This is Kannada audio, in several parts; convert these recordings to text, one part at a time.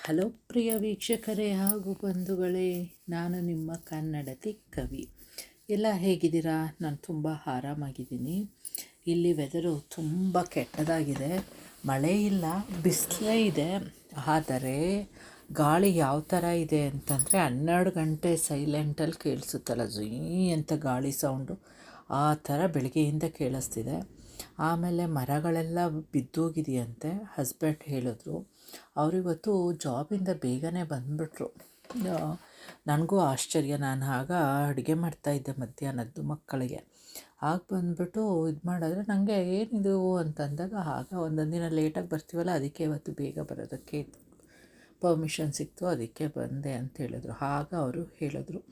ಹಲೋ ಪ್ರಿಯ ವೀಕ್ಷಕರೇ ಹಾಗೂ ಬಂಧುಗಳೇ, ನಾನು ನಿಮ್ಮ ಕನ್ನಡತಿ ಕವಿ. ಎಲ್ಲ ಹೇಗಿದ್ದೀರಾ? ನಾನು ತುಂಬ ಆರಾಮಾಗಿದ್ದೀನಿ. ಇಲ್ಲಿ ವೆದರು ತುಂಬ ಕೆಟ್ಟದಾಗಿದೆ. ಮಳೆ ಇಲ್ಲ, ಬಿಸಿಲೇ ಇದೆ. ಆದರೆ ಗಾಳಿ ಯಾವ ಥರ ಇದೆ ಅಂತಂದರೆ 12 ಗಂಟೆ ಸೈಲೆಂಟಲ್ಲಿ ಕೇಳಿಸುತ್ತಲ್ಲ, ಝೀ ಅಂತ ಗಾಳಿ ಸೌಂಡು ಆ ಥರ ಬೆಳಗ್ಗೆಯಿಂದ ಕೇಳಿಸ್ತಿದೆ. ಆಮೇಲೆ ಮರಗಳೆಲ್ಲ ಬಿದ್ದೋಗಿದೆಯಂತೆ. ಹಸ್ಬೆಂಡ್ ಹೇಳಿದ್ರು. ಅವರಿವತ್ತು ಜಾಬಿಂದ ಬೇಗನೆ ಬಂದುಬಿಟ್ರು. ನನಗೂ ಆಶ್ಚರ್ಯ. ನಾನು ಆಗ ಅಡುಗೆ ಮಾಡ್ತಾಯಿದ್ದೆ ಮಧ್ಯಾಹ್ನದ್ದು ಮಕ್ಕಳಿಗೆ. ಆಗ ಬಂದುಬಿಟ್ಟು ಇದು ಮಾಡಿದ್ರೆ ನನಗೆ ಏನಿದು ಅಂತಂದಾಗ ಆಗ ಒಂದೊಂದು ದಿನ ಲೇಟಾಗಿ ಬರ್ತೀವಲ್ಲ, ಅದಕ್ಕೆ ಇವತ್ತು ಬೇಗ ಬರೋದಕ್ಕೆ ಪರ್ಮಿಷನ್ ಸಿಕ್ತು, ಅದಕ್ಕೆ ಬಂದೆ ಅಂತ ಹೇಳಿದ್ರು. ಆಗ ಅವರು ಹೇಳಿದ್ರು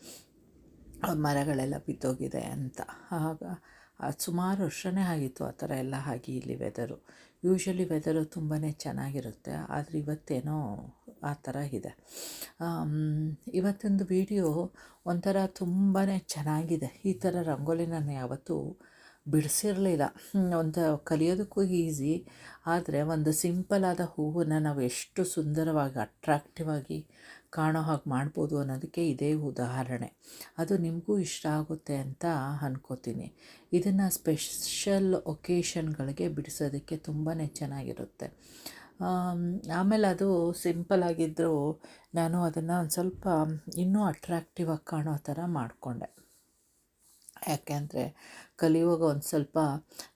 ಮರಗಳೆಲ್ಲ ಬಿದ್ದೋಗಿದೆ ಅಂತ. ಆಗ ಸುಮಾರು ವರ್ಷನೇ ಆಗಿತ್ತು ಆ ಥರ ಎಲ್ಲ ಆಗಿ. ಇಲ್ಲಿ ವೆದರು ಯೂಶ್ವಲಿ ವೆದರು ತುಂಬಾ ಚೆನ್ನಾಗಿರುತ್ತೆ, ಆದರೆ ಇವತ್ತೇನೋ ಆ ಥರ ಇದೆ. ಇವತ್ತೊಂದು ವಿಡಿಯೋ ಒಂಥರ ತುಂಬಾ ಚೆನ್ನಾಗಿದೆ. ಈ ಥರ ರಂಗೋಲಿ ನಾನು ಯಾವತ್ತೂ ಬಿಡಿಸಿರಲಿಲ್ಲ. ಒಂದು ಕಲಿಯೋದಕ್ಕೂ ಈಸಿ, ಆದರೆ ಒಂದು ಸಿಂಪಲಾದ ಹೂವನ್ನು ನಾವು ಎಷ್ಟು ಸುಂದರವಾಗಿ ಅಟ್ರಾಕ್ಟಿವ್ ಆಗಿ ಕಾಣೋ ಹಾಗೆ ಮಾಡ್ಬೋದು ಅನ್ನೋದಕ್ಕೆ ಇದೇ ಉದಾಹರಣೆ. ಅದು ನಿಮಗೂ ಇಷ್ಟ ಆಗುತ್ತೆ ಅಂತ ಅಂದ್ಕೋತೀನಿ. ಇದನ್ನು ಸ್ಪೆಷಲ್ ಒಕೇಶನ್ಗಳಿಗೆ ಬಿಡಿಸೋದಕ್ಕೆ ತುಂಬಾ ಚೆನ್ನಾಗಿರುತ್ತೆ. ಆಮೇಲೆ ಅದು ಸಿಂಪಲಾಗಿದ್ದರೂ ನಾನು ಅದನ್ನು ಒಂದು ಸ್ವಲ್ಪ ಇನ್ನೂ ಅಟ್ರಾಕ್ಟಿವ್ ಆಗಿ ಕಾಣೋ ಥರ ಮಾಡಿಕೊಂಡೆ. ಯಾಕೆಂದರೆ ಕಲಿಯುವಾಗ ಒಂದು ಸ್ವಲ್ಪ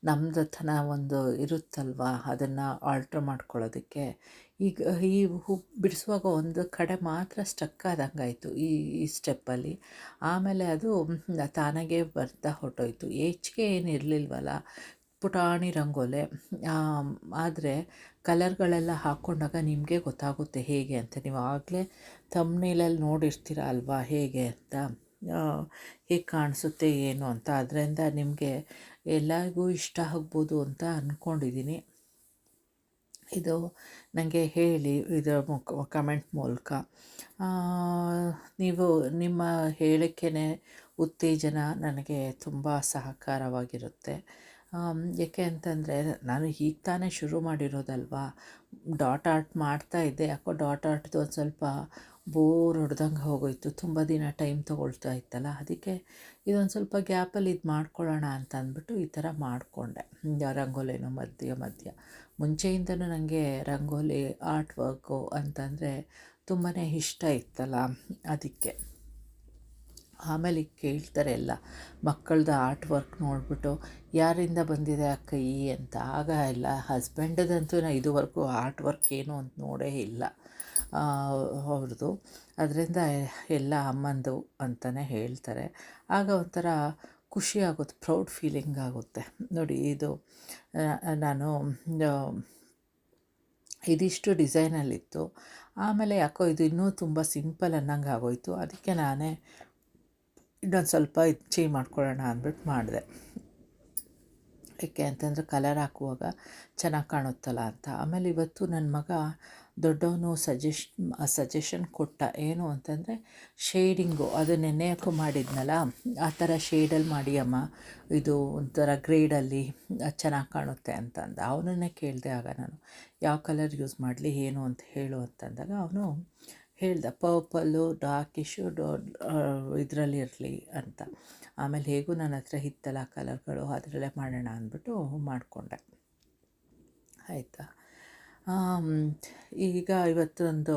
ನಮ್ಮದತನ ಒಂದು ಇರುತ್ತಲ್ವ, ಅದನ್ನು ಆಲ್ಟ್ರ್ ಮಾಡ್ಕೊಳ್ಳೋದಕ್ಕೆ. ಈಗ ಈ ಹೂ ಬಿಡಿಸುವಾಗ ಒಂದು ಕಡೆ ಮಾತ್ರ ಸ್ಟಕ್ ಆದಂಗಾಯಿತು ಈ ಸ್ಟೆಪ್ಪಲ್ಲಿ. ಆಮೇಲೆ ಅದು ತಾನಾಗೆ ಬರ್ತಾ ಹೊರಟೋಯ್ತು. ಹೆಚ್ಚಿಗೆ ಏನು ಇರಲಿಲ್ವಲ್ಲ, ಪುಟಾಣಿ ರಂಗೋಲೆ. ಆದರೆ ಕಲರ್ಗಳೆಲ್ಲ ಹಾಕ್ಕೊಂಡಾಗ ನಿಮಗೆ ಗೊತ್ತಾಗುತ್ತೆ ಹೇಗೆ ಅಂತ. ನೀವು ಆಗಲೇ ಥಂಬ್ನೇಲಲ್ಲಿ ನೋಡಿರ್ತೀರ ಅಲ್ವಾ ಹೇಗೆ ಅಂತ, ಹೇಗೆ ಕಾಣಿಸುತ್ತೆ ಏನು ಅಂತ. ಅದರಿಂದ ನಿಮಗೆ ಎಲ್ಲರಿಗೂ ಇಷ್ಟ ಆಗ್ಬೋದು ಅಂತ ಅಂದ್ಕೊಂಡಿದ್ದೀನಿ. ಇದು ನನಗೆ ಹೇಳಿ ಇದರ ಕಮೆಂಟ್ ಮೂಲಕ. ನೀವು ನಿಮ್ಮ ಹೇಳಿಕೆನೇ ಉತ್ತೇಜನ ನನಗೆ ತುಂಬ ಸಹಕಾರವಾಗಿರುತ್ತೆ. ಏಕೆ ಅಂತಂದರೆ ನಾನು ಈಗ ತಾನೇ ಶುರು ಮಾಡಿರೋದಲ್ವಾ. ಡಾಟ್ ಆರ್ಟ್ ಮಾಡ್ತಾಯಿದ್ದೆ, ಯಾಕೋ ಡಾಟ್ ಆರ್ಟ್ದು ಒಂದು ಸ್ವಲ್ಪ ಬೋರ್ ಹೊಡೆದಂಗೆ ಹೋಗೋಯ್ತು. ತುಂಬ ದಿನ ಟೈಮ್ ತೊಗೊಳ್ತಾ ಇತ್ತಲ್ಲ, ಅದಕ್ಕೆ ಇದೊಂದು ಸ್ವಲ್ಪ ಗ್ಯಾಪಲ್ಲಿ ಇದು ಮಾಡ್ಕೊಳ್ಳೋಣ ಅಂತ ಅಂದ್ಬಿಟ್ಟು ಈ ಥರ ಮಾಡಿಕೊಂಡೆ. ರಂಗೋಲಿನೂ ಮಧ್ಯ ಮುಂಚೆಯಿಂದನೂ ನನಗೆ ರಂಗೋಲಿ ಆರ್ಟ್ ವರ್ಕು ಅಂತಂದರೆ ತುಂಬಾ ಇಷ್ಟ ಇತ್ತಲ್ಲ, ಅದಕ್ಕೆ. ಆಮೇಲೆ ಈಗ ಕೇಳ್ತಾರೆ ಎಲ್ಲ ಮಕ್ಕಳದ್ದು ಆರ್ಟ್ ವರ್ಕ್ ನೋಡಿಬಿಟ್ಟು, ಯಾರಿಂದ ಬಂದಿದೆ ಅಕ್ಕ ಅಂತ. ಆಗ ಎಲ್ಲ ಹಸ್ಬೆಂಡದಂತೂ ನಾನು ಇದುವರೆಗೂ ಆರ್ಟ್ ವರ್ಕ್ ಏನು ಅಂತ ನೋಡೇ ಇಲ್ಲ ಅವ್ರದ್ದು. ಅದರಿಂದ ಎಲ್ಲ ಅಮ್ಮಂದು ಅಂತಲೇ ಹೇಳ್ತಾರೆ. ಆಗ ಒಂಥರ ಖುಷಿ ಆಗುತ್ತೆ, ಪ್ರೌಡ್ ಫೀಲಿಂಗ್ ಆಗುತ್ತೆ. ನೋಡಿ, ಇದು ನಾನು ಇದಿಷ್ಟು ಡಿಸೈನಲ್ಲಿತ್ತು. ಆಮೇಲೆ ಯಾಕೋ ಇದು ಇನ್ನೂ ತುಂಬ ಸಿಂಪಲ್ ಅನ್ನಂಗೆ ಆಗೋಯಿತು. ಅದಕ್ಕೆ ನಾನೇ ಇನ್ನೊಂದು ಸ್ವಲ್ಪ ಚೇಂಜ್ ಮಾಡ್ಕೊಳ್ಳೋಣ ಅಂದ್ಬಿಟ್ಟು ಮಾಡಿದೆ. ಏಕೆ ಅಂತಂದರೆ ಕಲರ್ ಹಾಕುವಾಗ ಚೆನ್ನಾಗಿ ಕಾಣುತ್ತಲ್ಲ ಅಂತ. ಆಮೇಲೆ ಇವತ್ತು ನನ್ನ ಮಗ ದೊಡ್ಡವನು ಸಜೆಷನ್ ಕೊಟ್ಟ. ಏನು ಅಂತಂದರೆ ಶೇಡಿಂಗು, ಅದು ನೆನ್ನೆ ಯಾಕೋ ಮಾಡಿದ್ನಲ್ಲ, ಆ ಥರ ಶೇಡಲ್ಲಿ ಮಾಡಿ ಅಮ್ಮ, ಇದು ಒಂಥರ ಗ್ರೇಡಲ್ಲಿ ಚೆನ್ನಾಗಿ ಕಾಣುತ್ತೆ ಅಂತಂದ. ಅವನನ್ನೇ ಕೇಳಿದೆ ಆಗ ನಾನು, ಯಾವ ಕಲರ್ ಯೂಸ್ ಮಾಡಲಿ ಏನು ಅಂತ ಹೇಳು ಅಂತಂದಾಗ ಅವನು ಹೇಳ್ದೆ ಪರ್ಪಲ್ಲು ಡಾರ್ಕಿಶು ಇದರಲ್ಲಿ ಇರಲಿ ಅಂತ. ಆಮೇಲೆ ಹೇಗೂ ನನ್ನ ಹತ್ರ ಇತ್ತಲ್ಲ ಕಲರ್ಗಳು, ಅದರಲ್ಲೇ ಮಾಡೋಣ ಅಂದ್ಬಿಟ್ಟು ಮಾಡಿಕೊಂಡೆ. ಆಯಿತಾ. ಈಗ ಇವತ್ತೊಂದು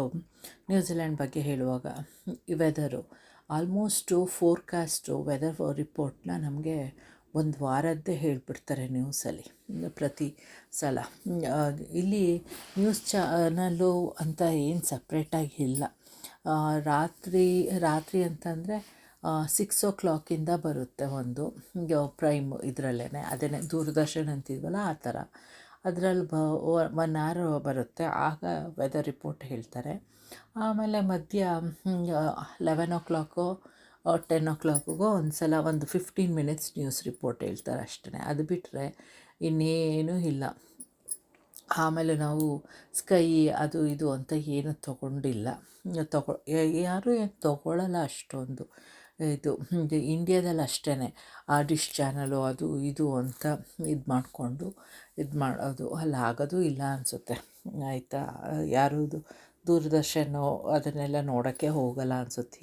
ನ್ಯೂಜಿಲ್ಯಾಂಡ್ ಬಗ್ಗೆ ಹೇಳುವಾಗ, ವೆದರು ಆಲ್ಮೋಸ್ಟು ಫೋರ್ಕಾಸ್ಟು ವೆದರ್ ರಿಪೋರ್ಟ್ನ ನಮಗೆ ಒಂದು ವಾರದ್ದೇ ಹೇಳಿಬಿಡ್ತಾರೆ ನ್ಯೂಸಲ್ಲಿ ಪ್ರತಿ ಸಲ. ಇಲ್ಲಿ ನ್ಯೂಸ್ ಚಾನಲ್ಲು ಅಂತ ಏನು ಸಪ್ರೇಟಾಗಿ ಇಲ್ಲ. ರಾತ್ರಿ ಅಂತಂದರೆ 6 o'clock ಬರುತ್ತೆ ಒಂದು ಪ್ರೈಮ್, ಇದರಲ್ಲೇ ಅದೇ ದೂರದರ್ಶನ ಅಂತಿದ್ವಲ್ಲ ಆ ಥರ. ಅದರಲ್ಲಿ 1 hour ಬರುತ್ತೆ. ಆಗ ವೆದರ್ ರಿಪೋರ್ಟ್ ಹೇಳ್ತಾರೆ. ಆಮೇಲೆ ಮಧ್ಯ 11 o'clock 10 o'clock ಒಂದು ಸಲ ಒಂದು 15 minutes ನ್ಯೂಸ್ ರಿಪೋರ್ಟ್ ಹೇಳ್ತಾರೆ ಅಷ್ಟೇ. ಅದು ಬಿಟ್ಟರೆ ಇನ್ನೇನೂ ಇಲ್ಲ. ಆಮೇಲೆ ನಾವು ಸ್ಕೈ ಅದು ಇದು ಅಂತ ಏನು ತೊಗೊಂಡಿಲ್ಲ. ಯಾರೂ ಏನು ತೊಗೊಳ್ಳಲ್ಲ ಅಷ್ಟೊಂದು. ಇದು ಇಂಡಿಯಾದಲ್ಲಿ ಅಷ್ಟೇ ಆ ಡಿಶ್ ಚಾನಲು ಅದು ಇದು ಅಂತ ಇದು ಮಾಡಿಕೊಂಡು ಇದು ಮಾಡೋದು. ಅಲ್ಲಿ ಆಗೋದು ಇಲ್ಲ ಅನಿಸುತ್ತೆ. ಆಯಿತಾ. ಯಾರದು ದೂರದರ್ಶನ ಅದನ್ನೆಲ್ಲ ನೋಡೋಕ್ಕೆ ಹೋಗಲ್ಲ ಅನಿಸುತ್ತೆ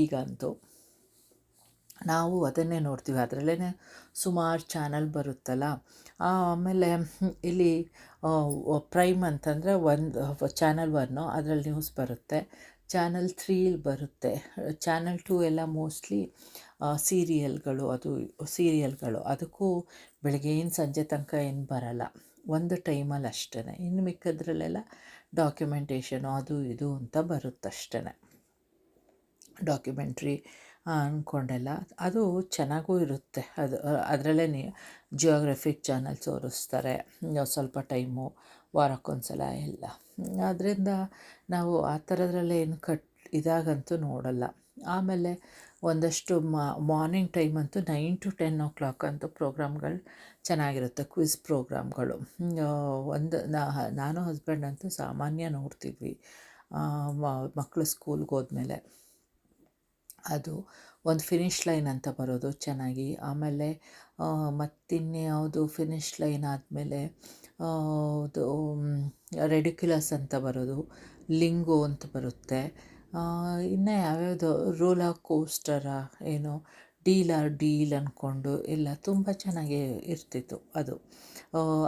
ಈಗಂತೂ ನಾವು ಅದನ್ನೇ ನೋಡ್ತೀವಿ. ಅದರಲ್ಲೇ ಸುಮಾರು ಚಾನಲ್ ಬರುತ್ತಲ್ಲ. ಆಮೇಲೆ ಇಲ್ಲಿ ಪ್ರೈಮ್ ಅಂತಂದರೆ ಒಂದು ಚಾನಲ್ 1 ಅದರಲ್ಲಿ ನ್ಯೂಸ್ ಬರುತ್ತೆ. ಚಾನಲ್ 3 ಬರುತ್ತೆ. ಚಾನಲ್ 2 ಎಲ್ಲ ಮೋಸ್ಟ್ಲಿ ಸೀರಿಯಲ್ಗಳು ಅದಕ್ಕೂ ಬೆಳಗ್ಗೆಯಿಂದ ಸಂಜೆ ತನಕ ಏನು ಬರಲ್ಲ, ಒಂದು ಟೈಮಲ್ಲಿ ಅಷ್ಟೇ. ಇನ್ನು ಮಿಕ್ಕದ್ರಲ್ಲೆಲ್ಲ ಡಾಕ್ಯುಮೆಂಟೇಷನು ಅದು ಇದು ಅಂತ ಬರುತ್ತಷ್ಟೇ. ಡಾಕ್ಯುಮೆಂಟ್ರಿ ಅಂದ್ಕೊಂಡೆಲ್ಲ ಅದು ಚೆನ್ನಾಗೂ ಇರುತ್ತೆ. ಅದರಲ್ಲೇ ಜಿಯೋಗ್ರಫಿಕ್ ಚಾನಲ್ ತೋರಿಸ್ತಾರೆ ಸ್ವಲ್ಪ ಟೈಮು, ವಾರಕ್ಕೊಂದ್ಸಲ ಎಲ್ಲ. ಅದರಿಂದ ನಾವು ಆ ಥರದ್ರಲ್ಲೇ ಏನು ಇದಾಗಂತೂ ನೋಡಲ್ಲ. ಆಮೇಲೆ ಒಂದಷ್ಟು ಮಾರ್ನಿಂಗ್ ಟೈಮ್ ಅಂತೂ 9 to 10 ಅಂತೂ ಪ್ರೋಗ್ರಾಮ್ಗಳು ಚೆನ್ನಾಗಿರುತ್ತೆ, ಕ್ವಿಝ್ ಪ್ರೋಗ್ರಾಮ್ಗಳು. ನಾನು ಹಸ್ಬೆಂಡ್ ಅಂತೂ ಸಾಮಾನ್ಯ ನೋಡ್ತಿದ್ವಿ ಮಕ್ಕಳು ಸ್ಕೂಲ್ಗೆ ಹೋದ್ಮೇಲೆ. ಅದು ಒಂದು ಫಿನಿಷ್ ಲೈನ್ ಅಂತ ಬರೋದು ಚೆನ್ನಾಗಿ. ಆಮೇಲೆ ಮತ್ತಿನ್ಯಾವುದು ಫಿನಿಷ್ ಲೈನ್ ಆದಮೇಲೆ ಅದು ರೆಡಿಕ್ಯುಲಸ್ ಅಂತ ಬರೋದು, ಲಿಂಗೋ ಅಂತ ಬರುತ್ತೆ. ಇನ್ನು ಯಾವ್ಯಾವುದು ರೋಲರ್ ಕೋಸ್ಟರ ಏನೋ ಡೀಲ್ ಅಂದ್ಕೊಂಡು ಎಲ್ಲ ತುಂಬ ಚೆನ್ನಾಗಿ ಇರ್ತಿತ್ತು ಅದು.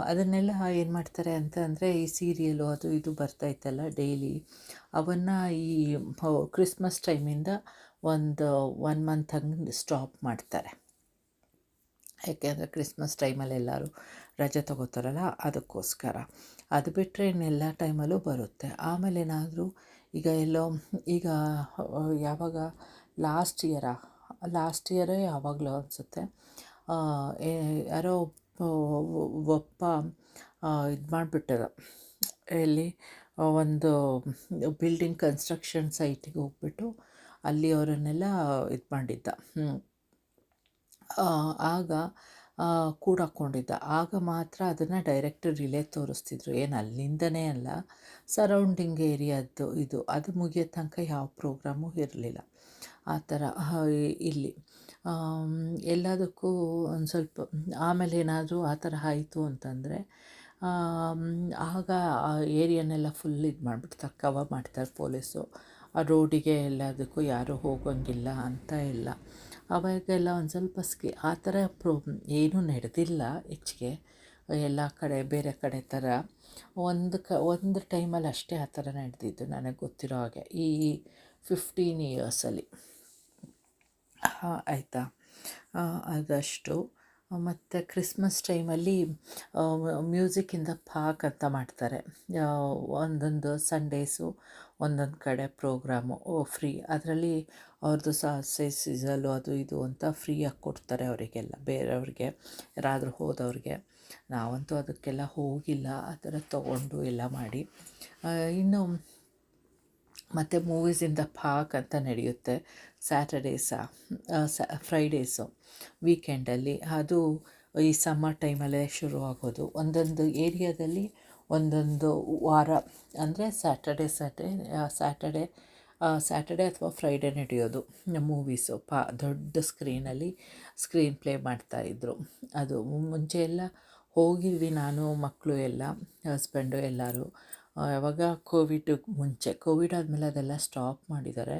ಅದನ್ನೆಲ್ಲ ಏನು ಮಾಡ್ತಾರೆ ಅಂತಂದರೆ ಈ ಸೀರಿಯಲು ಅದು ಇದು ಬರ್ತಾಯಿತ್ತಲ್ಲ ಡೈಲಿ, ಅವನ್ನು ಈ ಕ್ರಿಸ್ಮಸ್ ಟೈಮಿಂದ ಒಂದು 1 ಮಂತ್ ಹಂಗೆ ಸ್ಟಾಪ್ ಮಾಡ್ತಾರೆ. ಯಾಕೆಂದರೆ ಕ್ರಿಸ್ಮಸ್ ಟೈಮಲ್ಲಿ ಎಲ್ಲರೂ ರಜೆ ತೊಗೋತಾರಲ್ಲ, ಅದಕ್ಕೋಸ್ಕರ. ಅದು ಬಿಟ್ಟರೆ ಇನ್ನೆಲ್ಲ ಟೈಮಲ್ಲೂ ಬರುತ್ತೆ. ಆಮೇಲೆ ಏನಾದರೂ ಈಗ ಯಾವಾಗ ಲಾಸ್ಟ್ ಇಯರೇ ಯಾವಾಗಲೂ ಅನಿಸುತ್ತೆ, ಯಾರೋ ಒಬ್ಬ ಇದು ಮಾಡಿಬಿಟ್ಟದ, ಎಲ್ಲಿ ಒಂದು ಬಿಲ್ಡಿಂಗ್ ಕನ್ಸ್ಟ್ರಕ್ಷನ್ ಸೈಟಿಗೆ ಹೋಗ್ಬಿಟ್ಟು ಅಲ್ಲಿ ಅವರನ್ನೆಲ್ಲ ಇದು ಮಾಡಿದ್ದ. ಆಗ ಕೂಡಾಕ್ಕೊಂಡಿದ್ದ. ಆಗ ಮಾತ್ರ ಅದನ್ನು ಡೈರೆಕ್ಟ್ ರಿಲೇ ತೋರಿಸ್ತಿದ್ರು, ಏನು ಅಲ್ಲಿಂದನೇ ಅಲ್ಲ, ಸರೌಂಡಿಂಗ್ ಏರಿಯಾದ್ದು ಇದು. ಅದು ಮುಗಿಯೋ ತನಕ ಯಾವ ಪ್ರೋಗ್ರಾಮು ಇರಲಿಲ್ಲ. ಆ ಥರ ಇಲ್ಲಿ ಎಲ್ಲದಕ್ಕೂ ಒಂದು ಸ್ವಲ್ಪ. ಆಮೇಲೆ ಏನಾದರೂ ಆ ಥರ ಆಯಿತು ಅಂತಂದರೆ ಆಗ ಆ ಏರಿಯಾನೆಲ್ಲ ಫುಲ್ ಇದು ಮಾಡಿಬಿಡ್ತಾರೆ, ಕವರ್ ಮಾಡ್ತಾರೆ ಪೊಲೀಸು. ಆ ರೋಡಿಗೆ ಎಲ್ಲದಕ್ಕೂ ಯಾರೂ ಹೋಗೋಂಗಿಲ್ಲ ಅಂತ ಎಲ್ಲ. ಅವಾಗೆಲ್ಲ ಒಂದು ಸ್ವಲ್ಪ ಆ ಥರ ಏನೂ ನಡೆದಿಲ್ಲ ಹೆಚ್ಚಿಗೆ ಎಲ್ಲ ಕಡೆ ಬೇರೆ ಕಡೆ ಥರ. ಒಂದು ಟೈಮಲ್ಲಿ ಅಷ್ಟೇ ಆ ಥರ ನಡೆದಿದ್ದು ನನಗೆ ಗೊತ್ತಿರೋ ಹಾಗೆ, ಈ 15 ಇಯರ್ಸಲ್ಲಿ. ಆಯಿತಾ, ಅದಷ್ಟು. ಮತ್ತು ಕ್ರಿಸ್ಮಸ್ ಟೈಮಲ್ಲಿ ಮ್ಯೂಸಿಕ್ಕಿಂದ ಪಾಕ್ ಅಂತ ಮಾಡ್ತಾರೆ. ಒಂದೊಂದು ಸಂಡೇಸು ಒಂದೊಂದು ಕಡೆ ಪ್ರೋಗ್ರಾಮು ಫ್ರೀ. ಅದರಲ್ಲಿ ಅವ್ರದ್ದು ಸೀಸಲು ಅದು ಇದು ಅಂತ ಫ್ರೀಯಾಗಿ ಕೊಡ್ತಾರೆ ಅವರಿಗೆಲ್ಲ, ಬೇರೆಯವ್ರಿಗೆ ಯಾರಾದರೂ ಹೋದವ್ರಿಗೆ. ನಾವಂತೂ ಅದಕ್ಕೆಲ್ಲ ಹೋಗಿಲ್ಲ, ಆ ಥರ ತೊಗೊಂಡು ಎಲ್ಲ ಮಾಡಿ. ಇನ್ನು ಮತ್ತು ಮೂವೀಸಿಂದ ಪಾಕ್ ಅಂತ ನಡೆಯುತ್ತೆ ಫ್ರೈಡೇಸು ವೀಕೆಂಡಲ್ಲಿ. ಅದು ಈ ಸಮ್ಮರ್ ಟೈಮಲ್ಲೇ ಶುರುವಾಗೋದು. ಒಂದೊಂದು ಏರಿಯಾದಲ್ಲಿ ಒಂದೊಂದು ವಾರ, ಅಂದರೆ ಸ್ಯಾಟರ್ಡೇ ಅಥವಾ ಫ್ರೈಡೇ ನಡೆಯೋದು ಮೂವೀಸು. ದೊಡ್ಡ ಸ್ಕ್ರೀನ್ ಪ್ಲೇ ಮಾಡ್ತಾಯಿದ್ರು. ಅದು ಮುಂಚೆ ಎಲ್ಲ ಹೋಗಿದ್ವಿ, ನಾನು ಮಕ್ಕಳು ಎಲ್ಲ, ಹಸ್ಬೆಂಡು ಎಲ್ಲರೂ. ಯಾವಾಗ ಕೋವಿಡ್ ಆದಮೇಲೆ ಅದೆಲ್ಲ ಸ್ಟಾಪ್ ಮಾಡಿದ್ದಾರೆ.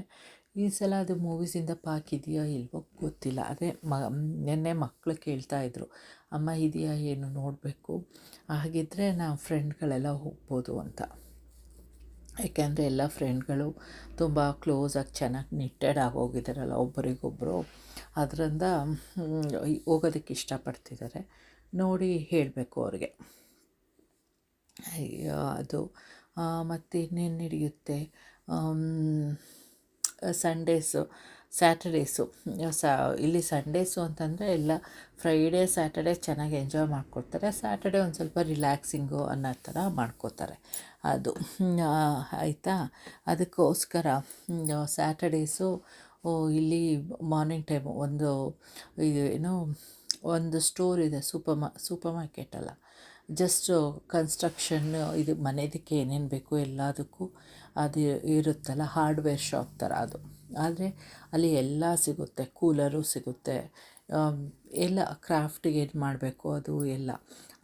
ಈ ಸಲ ಅದು ಮೂವೀಸಿಂದ ಪಾಕ್ ಇದೆಯಾ ಇಲ್ವೋ ಗೊತ್ತಿಲ್ಲ. ಅದೇ ನೆನ್ನೆ ಮಕ್ಕಳು ಕೇಳ್ತಾಯಿದ್ರು, ಅಮ್ಮ ಇದೆಯಾ ಏನು ನೋಡಬೇಕು, ಹಾಗಿದ್ದರೆ ನಾವು ಫ್ರೆಂಡ್ಗಳೆಲ್ಲ ಹೋಗ್ಬೋದು ಅಂತ. ಯಾಕೆಂದರೆ ಎಲ್ಲ ಫ್ರೆಂಡ್ಗಳು ತುಂಬ ಕ್ಲೋಸಾಗಿ ಚೆನ್ನಾಗಿ ನಿಟ್ಟೆಡ್ ಆಗೋಗಿದ್ದಾರಲ್ಲ ಒಬ್ಬರಿಗೊಬ್ಬರು. ಅದರಿಂದ ಹೋಗೋದಕ್ಕೆ ಇಷ್ಟಪಡ್ತಿದ್ದಾರೆ. ನೋಡಿ ಹೇಳಬೇಕು ಅವ್ರಿಗೆ. ಅದು ಮತ್ತು ಇನ್ನೇನು ನಡೆಯುತ್ತೆ, ಸ್ಯಾಟರ್ಡೇಸು ಇಲ್ಲಿ ಸಂಡೇಸು ಅಂತಂದರೆ ಎಲ್ಲ ಫ್ರೈಡೇ ಸ್ಯಾಟರ್ಡೇ ಚೆನ್ನಾಗಿ ಎಂಜಾಯ್ ಮಾಡ್ಕೊಳ್ತಾರೆ. ಸ್ಯಾಟರ್ಡೇ ಒಂದು ಸ್ವಲ್ಪ ರಿಲ್ಯಾಕ್ಸಿಂಗು ಅನ್ನೋ ಥರ ಮಾಡ್ಕೋತಾರೆ. ಅದು ಆಯಿತಾ. ಅದಕ್ಕೋಸ್ಕರ ಸ್ಯಾಟರ್ಡೇಸು ಇಲ್ಲಿ ಮಾರ್ನಿಂಗ್ ಟೈಮು ಒಂದು ಸ್ಟೋರ್ ಇದೆ, ಸೂಪರ್ ಮಾರ್ಕೆಟ್ ಅಲ್ಲ, ಜಸ್ಟ್ ಕನ್ಸ್ಟ್ರಕ್ಷನ್ ಇದು ಮನೆಯದಕ್ಕೆ ಏನೇನು ಬೇಕು ಎಲ್ಲದಕ್ಕೂ ಅದು ಇರುತ್ತಲ್ಲ, ಹಾರ್ಡ್ವೇರ್ ಶಾಪ್ ಥರ ಅದು. ಆದರೆ ಅಲ್ಲಿ ಎಲ್ಲ ಸಿಗುತ್ತೆ, ಕೂಲರು ಸಿಗುತ್ತೆ, ಎಲ್ಲ ಕ್ರಾಫ್ಟಿಗೆ ಏನು ಮಾಡಬೇಕು ಅದು ಎಲ್ಲ.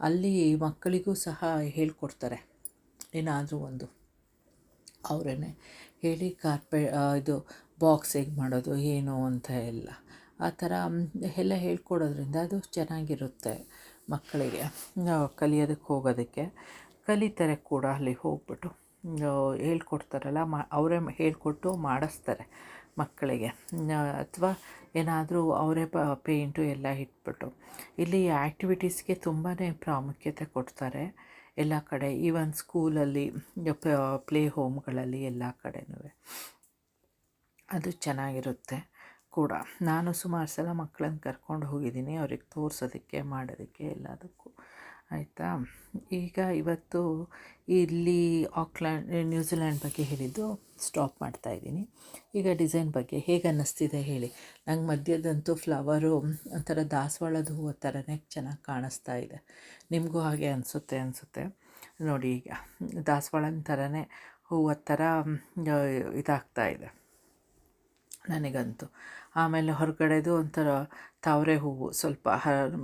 ಅಲ್ಲಿ ಮಕ್ಕಳಿಗೂ ಸಹ ಹೇಳ್ಕೊಡ್ತಾರೆ ಏನಾದರೂ ಒಂದು. ಅವರೇ ಹೇಳಿ ಇದು ಬಾಕ್ಸ್ ಹೇಗೆ ಮಾಡೋದು ಏನು ಅಂತ ಎಲ್ಲ ಆ ಥರ ಎಲ್ಲ ಹೇಳ್ಕೊಡೋದ್ರಿಂದ ಅದು ಚೆನ್ನಾಗಿರುತ್ತೆ ಮಕ್ಕಳಿಗೆ ಕಲಿಯೋದಕ್ಕೆ ಹೋಗೋದಕ್ಕೆ ಕಲಿತಾರೆ ಕೂಡ ಅಲ್ಲಿ ಹೋಗ್ಬಿಟ್ಟು ಹೇಳ್ಕೊಡ್ತಾರಲ್ಲ ಅವರೇ ಹೇಳ್ಕೊಟ್ಟು ಮಾಡಿಸ್ತಾರೆ ಮಕ್ಕಳಿಗೆ ಅಥವಾ ಏನಾದರೂ ಅವರೇ ಪೇಂಟು ಎಲ್ಲ ಇಟ್ಬಿಟ್ಟು ಇಲ್ಲಿ ಆ್ಯಕ್ಟಿವಿಟೀಸ್ಗೆ ತುಂಬಾ ಪ್ರಾಮುಖ್ಯತೆ ಕೊಡ್ತಾರೆ ಎಲ್ಲ ಕಡೆ ಈವನ್ ಸ್ಕೂಲಲ್ಲಿ ಪ್ಲೇ ಹೋಮ್ಗಳಲ್ಲಿ ಎಲ್ಲ ಕಡೆನೂ ಅದು ಚೆನ್ನಾಗಿರುತ್ತೆ ಕೂಡ. ನಾನು ಸುಮಾರು ಸಲ ಮಕ್ಕಳನ್ನ ಕರ್ಕೊಂಡು ಹೋಗಿದ್ದೀನಿ ಅವ್ರಿಗೆ ತೋರಿಸೋದಕ್ಕೆ ಮಾಡೋದಕ್ಕೆ ಎಲ್ಲದಕ್ಕೂ ಆಯಿತಾ. ಈಗ ಇವತ್ತು ಇಲ್ಲಿ ನ್ಯೂಜಿಲ್ಯಾಂಡ್ ಬಗ್ಗೆ ಹೇಳಿದ್ದು ಸ್ಟಾಪ್ ಮಾಡ್ತಾಯಿದ್ದೀನಿ. ಈಗ ಡಿಸೈನ್ ಬಗ್ಗೆ ಹೇಗೆ ಅನ್ನಿಸ್ತಿದೆ ಹೇಳಿ. ನಂಗೆ ಮಧ್ಯದಂತೂ ಫ್ಲವರು ಒಂಥರ ದಾಸವಾಳದ ಹೂವು ಥರನೇ ಚೆನ್ನಾಗಿ ಕಾಣಿಸ್ತಾ ಇದೆ. ನಿಮಗೂ ಹಾಗೆ ಅನಿಸುತ್ತೆ ನೋಡಿ. ಈಗ ದಾಸವಾಳನ ಥರನೇ ಹೂವು ಥರ ಇದಾಗ್ತಾ ಇದೆ ನನಗಂತೂ. ಆಮೇಲೆ ಹೊರಗಡೆದು ಒಂಥರ ತಾವರೆ ಹೂವು ಸ್ವಲ್ಪ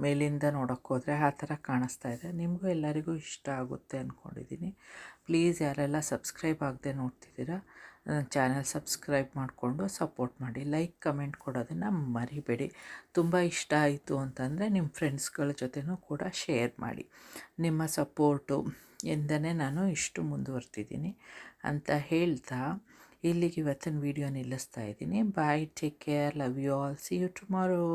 ಮೇಲಿಂದ ನೋಡೋಕ್ಕೋದ್ರೆ ಆ ಥರ ಕಾಣಿಸ್ತಾ ಇದೆ. ನಿಮಗೂ ಎಲ್ಲರಿಗೂ ಇಷ್ಟ ಆಗುತ್ತೆ ಅಂದ್ಕೊಂಡಿದ್ದೀನಿ. ಪ್ಲೀಸ್ ಯಾರೆಲ್ಲ ಸಬ್ಸ್ಕ್ರೈಬ್ ಆಗದೆ ನೋಡ್ತಿದ್ದೀರಾ ನನ್ನ ಚಾನೆಲ್ ಸಬ್ಸ್ಕ್ರೈಬ್ ಮಾಡಿಕೊಂಡು ಸಪೋರ್ಟ್ ಮಾಡಿ. ಲೈಕ್ ಕಮೆಂಟ್ ಕೊಡೋದನ್ನು ಮರಿಬೇಡಿ. ತುಂಬ ಇಷ್ಟ ಆಯಿತು ಅಂತಂದರೆ ನಿಮ್ಮ ಫ್ರೆಂಡ್ಸ್ಗಳ ಜೊತೆನೂ ಕೂಡ ಶೇರ್ ಮಾಡಿ. ನಿಮ್ಮ ಸಪೋರ್ಟು ಇಂದನೇ ನಾನು ಇಷ್ಟು ಮುಂದುವರ್ತಿದ್ದೀನಿ ಅಂತ ಹೇಳ್ತಾ ಇಲ್ಲಿಗೆ ಇವತ್ತಿನ ವೀಡಿಯೋ ನಿಲ್ಲಿಸ್ತಾ ಇದ್ದೀನಿ. Bye, take care, love you all, see you tomorrow.